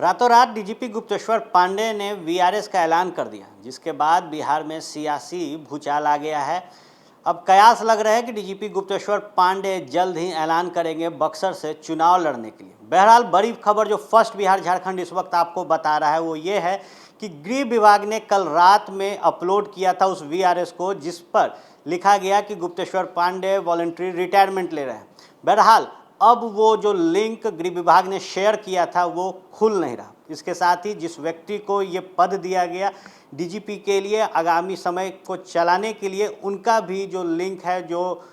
रातों रात डीजीपी गुप्तेश्वर पांडे ने वीआरएस का ऐलान कर दिया, जिसके बाद बिहार में सियासी भूचाल आ गया है। अब कयास लग रहा है कि डीजीपी गुप्तेश्वर पांडे जल्द ही ऐलान करेंगे बक्सर से चुनाव लड़ने के लिए। बहरहाल बड़ी खबर जो फर्स्ट बिहार झारखंड इस वक्त आपको बता रहा है वो ये है कि गृह विभाग ने कल रात में अपलोड किया था उस वीआरएस को, जिस पर लिखा गया कि गुप्तेश्वर पांडे वॉलंटरी रिटायरमेंट ले रहे हैं। बहरहाल अब वो जो लिंक गृह विभाग ने शेयर किया था वो खुल नहीं रहा। इसके साथ ही जिस व्यक्ति को ये पद दिया गया डीजीपी के लिए आगामी समय को चलाने के लिए, उनका भी जो लिंक है, जो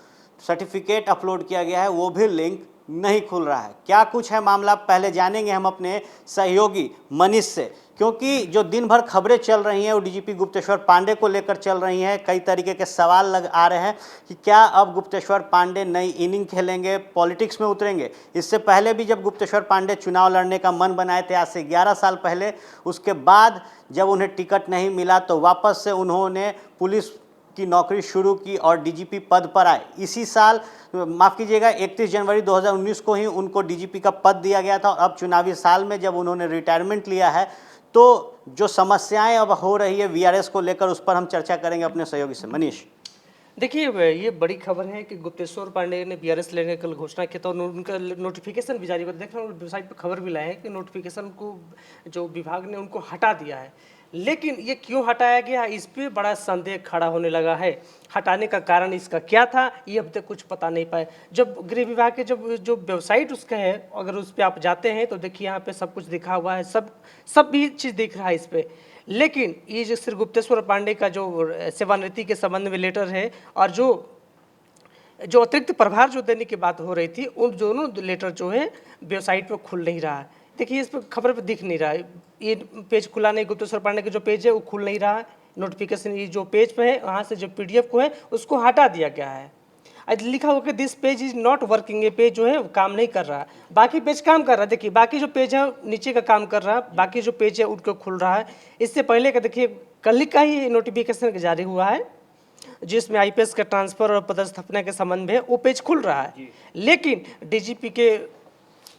सर्टिफिकेट अपलोड किया गया है, वो भी लिंक नहीं खुल रहा है। क्या कुछ है मामला, पहले जानेंगे हम अपने सहयोगी मनीष से, क्योंकि जो दिन भर खबरें चल रही हैं वो डीजीपी गुप्तेश्वर पांडे को लेकर चल रही हैं। कई तरीके के सवाल लग आ रहे हैं कि क्या अब गुप्तेश्वर पांडे नई इनिंग खेलेंगे, पॉलिटिक्स में उतरेंगे। इससे पहले भी जब गुप्तेश्वर पांडे चुनाव लड़ने का मन बनाए थे आज से 11 साल पहले, उसके बाद जब उन्हें टिकट नहीं मिला तो वापस से उन्होंने पुलिस की नौकरी शुरू की और डीजीपी पद पर आए। इसी साल, माफ़ कीजिएगा, 31 जनवरी 2019 को ही उनको डीजीपी का पद दिया गया था। और अब चुनावी साल में जब उन्होंने रिटायरमेंट लिया है तो जो समस्याएं अब हो रही है वीआरएस को लेकर, उस पर हम चर्चा करेंगे अपने सहयोगी से। मनीष, देखिए, ये बड़ी खबर है कि गुप्तेश्वर पांडे ने वीआरएस लेने की कल घोषणा की तो उनका नोटिफिकेशन भी जारी कर, देख रहा हूँ वेबसाइट पर खबर भी लाए हैं कि नोटिफिकेशन को जो विभाग ने उनको हटा दिया है। लेकिन ये क्यों हटाया गया, इस पर बड़ा संदेह खड़ा होने लगा है। हटाने का कारण इसका क्या था, ये अब तक कुछ पता नहीं पाए। जब गृह विभाग के जो वेबसाइट उसका है, अगर उस पर आप जाते हैं तो देखिए यहाँ पे सब कुछ दिखा हुआ है, सब भी चीज़ दिख रहा है इस पर। लेकिन ये जो श्री गुप्तेश्वर पांडे का जो सेवानिवृत्ति के संबंध में लेटर है और जो अतिरिक्त प्रभार जो देने की बात हो रही थी, उन दोनों लेटर जो है वेबसाइट पर खुल नहीं रहा है। देखिए, इस पर खबर पर दिख नहीं रहा है, ये पेज खुला नहीं। गुप्तेश्वर पांडे का जो पेज है वो खुल नहीं रहा है। नोटिफिकेशन ये जो पेज पे है, वहाँ से जो पीडीएफ को है उसको हटा दिया गया है। लिखा हुआ कि this page is not working, ये पेज जो है वो काम नहीं कर रहा है। बाकी पेज काम कर रहा है। देखिए, बाकी जो पेज है नीचे का काम कर रहा है, बाकी जो पेज है उनको खुल रहा है। इससे पहले का देखिए, कल का ही नोटिफिकेशन जारी हुआ है जिसमें आईपीएस का ट्रांसफर और पदस्थापना के संबंध में वो पेज खुल रहा है। लेकिन डीजीपी के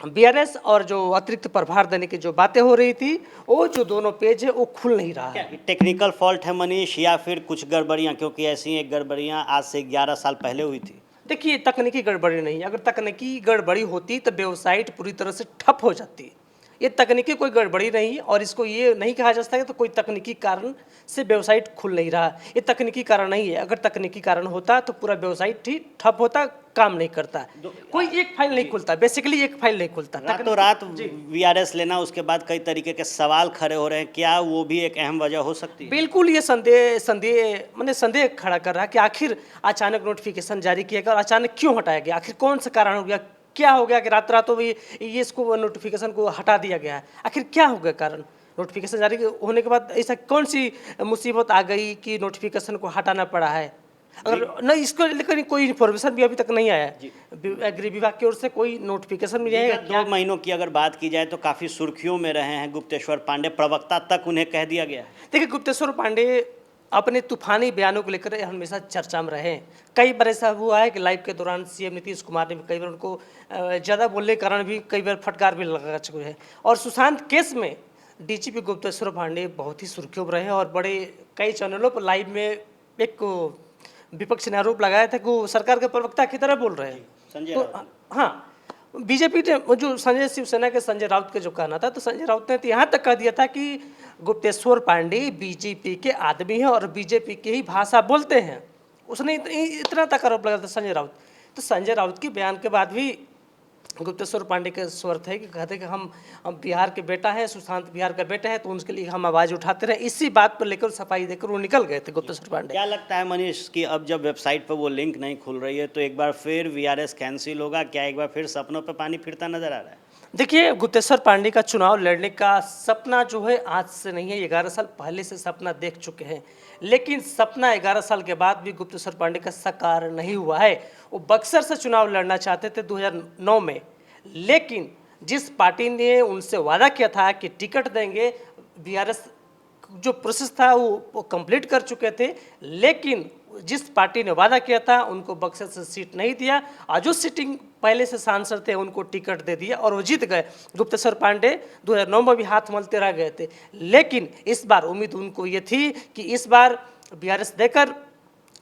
वीआरएस और जो अतिरिक्त प्रभार देने की जो बातें हो रही थी, वो जो दोनों पेज है वो खुल नहीं रहा है। टेक्निकल फॉल्ट है मनीष, या फिर कुछ गड़बड़ियाँ? क्योंकि ऐसी एक गड़बड़ियाँ आज से 11 साल पहले हुई थी। देखिए, तकनीकी गड़बड़ी नहीं, अगर तकनीकी गड़बड़ी होती तो वेबसाइट पूरी तरह से ठप हो जाती। ये तकनीकी कोई गड़बड़ी नहीं, और इसको ये नहीं कहा जा सकता कि तो कोई तकनीकी कारण से वेबसाइट खुल नहीं रहा। ये तकनीकी कारण नहीं है। अगर तकनीकी कारण होता तो पूरा वेबसाइट ही ठप होता, काम नहीं करता। कोई एक फाइल नहीं खुलता, बेसिकली एक फाइल नहीं खुलता। रातों रात वीआरएस लेना, उसके बाद कई तरीके के सवाल खड़े हो रहे हैं, क्या वो भी एक अहम वजह हो सकती है? बिल्कुल, ये संदेह खड़ा कर रहा है कि आखिर अचानक नोटिफिकेशन जारी किया गया और अचानक क्यों हटाया गया, आखिर कौन सा कारण हो गया, क्या हो गया कि रात रातों में ये इसको नोटिफिकेशन को हटा दिया गया है। आखिर क्या हो गया कारण, नोटिफिकेशन जारी होने के बाद ऐसा कौन सी मुसीबत आ गई कि नोटिफिकेशन को हटाना पड़ा है। अगर नहीं, इसको लेकर कोई इन्फॉर्मेशन भी अभी तक नहीं आया गृह विभाग की ओर से, कोई नोटिफिकेशन मिला है। 2 महीनों की अगर बात की जाए तो काफ़ी सुर्खियों में रहे हैं गुप्तेश्वर पांडे, प्रवक्ता तक उन्हें कह दिया गया है। देखिए, गुप्तेश्वर पांडे अपने तूफानी बयानों को लेकर हमेशा चर्चा में रहे हैं। कई बार ऐसा हुआ है कि लाइव के दौरान सीएम नीतीश कुमार ने कई बार उनको ज़्यादा बोलने के कारण भी कई बार फटकार भी लगा चुके हैं। और सुशांत केस में डीजीपी गुप्तेश्वर पांडे बहुत ही सुर्खियों में रहे और बड़े कई चैनलों पर लाइव में एक विपक्ष ने आरोप लगाया था कि वो सरकार के प्रवक्ता की तरह बोल रहे हैं। तो हाँ, बीजेपी ने जो शिवसेना के संजय राउत का जो कहना था, तो संजय राउत ने तो यहाँ तक कह दिया था कि गुप्तेश्वर पांडे बीजेपी के आदमी हैं और बीजेपी की ही भाषा बोलते हैं। उसने इतना तक आरोप लगाया था संजय राउत। तो संजय राउत के बयान के बाद भी गुप्तेश्वर पांडे के स्वर थे कि कहते कि हम बिहार के बेटा है, सुशांत बिहार का बेटा है, तो उनके लिए हम आवाज़ उठाते रहे। इसी बात पर लेकर सफाई देकर वो निकल गए थे गुप्तेश्वर पांडे। क्या लगता है मनीष कि अब जब वेबसाइट पर वो लिंक नहीं खुल रही है तो एक बार फिर वीआरएस कैंसिल होगा? क्या एक बार फिर सपनों पर पानी फिरता नजर आ रहा है? देखिए, गुप्तेश्वर पांडे का चुनाव लड़ने का सपना जो है आज से नहीं है, 11 साल पहले से सपना देख चुके हैं। लेकिन सपना 11 साल के बाद भी गुप्तेश्वर पांडे का साकार नहीं हुआ है। वो बक्सर से चुनाव लड़ना चाहते थे 2009 में, लेकिन जिस पार्टी ने उनसे वादा किया था कि टिकट देंगे, वीआरएस जो प्रोसेस था वो कंप्लीट कर चुके थे, लेकिन जिस पार्टी ने वादा किया था उनको बक्सर से सीट नहीं दिया और जो सीटिंग पहले से सांसद थे उनको टिकट दे दिया और वो जीत गए। गुप्तेश्वर पांडे 2009 में भी हाथ मलते रह गए थे, लेकिन इस बार उम्मीद उनको ये थी कि इस बार बीआरएस देकर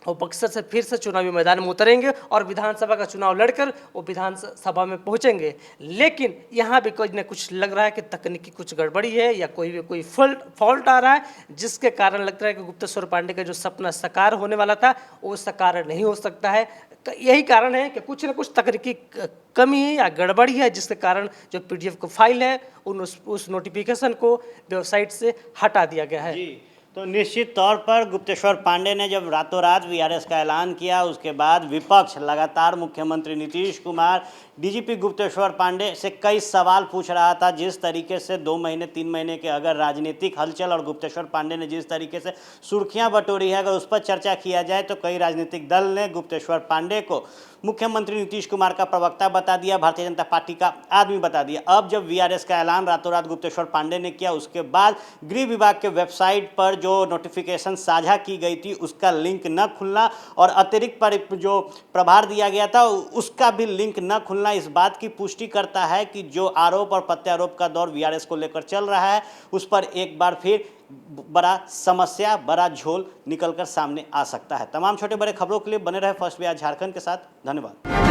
वो बक्सर से फिर से चुनावी मैदान में उतरेंगे और विधानसभा का चुनाव लड़कर वो विधानसभा में पहुंचेंगे। लेकिन यहाँ भी कुछ न कुछ लग रहा है कि तकनीकी कुछ गड़बड़ी है या कोई फॉल्ट आ रहा है, जिसके कारण लगता है कि गुप्तेश्वर पांडे का जो सपना साकार होने वाला था वो साकार नहीं हो सकता है। यही कारण है कि कुछ न कुछ तकनीकी कमी है या गड़बड़ी है, जिसके कारण जो पीडीएफ को फाइल है उस नोटिफिकेशन को वेबसाइट से हटा दिया गया है। तो निश्चित तौर पर गुप्तेश्वर पांडे ने जब रातों रात वीआरएस का ऐलान किया, उसके बाद विपक्ष लगातार मुख्यमंत्री नीतीश कुमार, डीजीपी गुप्तेश्वर पांडे से कई सवाल पूछ रहा था। जिस तरीके से 2 महीने 3 महीने के अगर राजनीतिक हलचल और गुप्तेश्वर पांडे ने जिस तरीके से सुर्खियां बटोरी है, अगर उस पर चर्चा किया जाए तो कई राजनीतिक दल ने गुप्तेश्वर पांडे को मुख्यमंत्री नीतीश कुमार का प्रवक्ता बता दिया, भारतीय जनता पार्टी का आदमी बता दिया। अब जब वीआरएस का ऐलान रातों रात गुप्तेश्वर पांडे ने किया, उसके बाद गृह विभाग के वेबसाइट पर जो नोटिफिकेशन साझा की गई थी उसका लिंक न खुलना और अतिरिक्त जो प्रभार दिया गया था उसका भी लिंक न खुलना इस बात की पुष्टि करता है कि जो आरोप और प्रत्यारोप का दौर वीआरएस को लेकर चल रहा है उस पर एक बार फिर बड़ा समस्या, बड़ा झोल निकलकर सामने आ सकता है। तमाम छोटे बड़े खबरों के लिए बने रहे फर्स्ट बिहार झारखंड के साथ। धन्यवाद।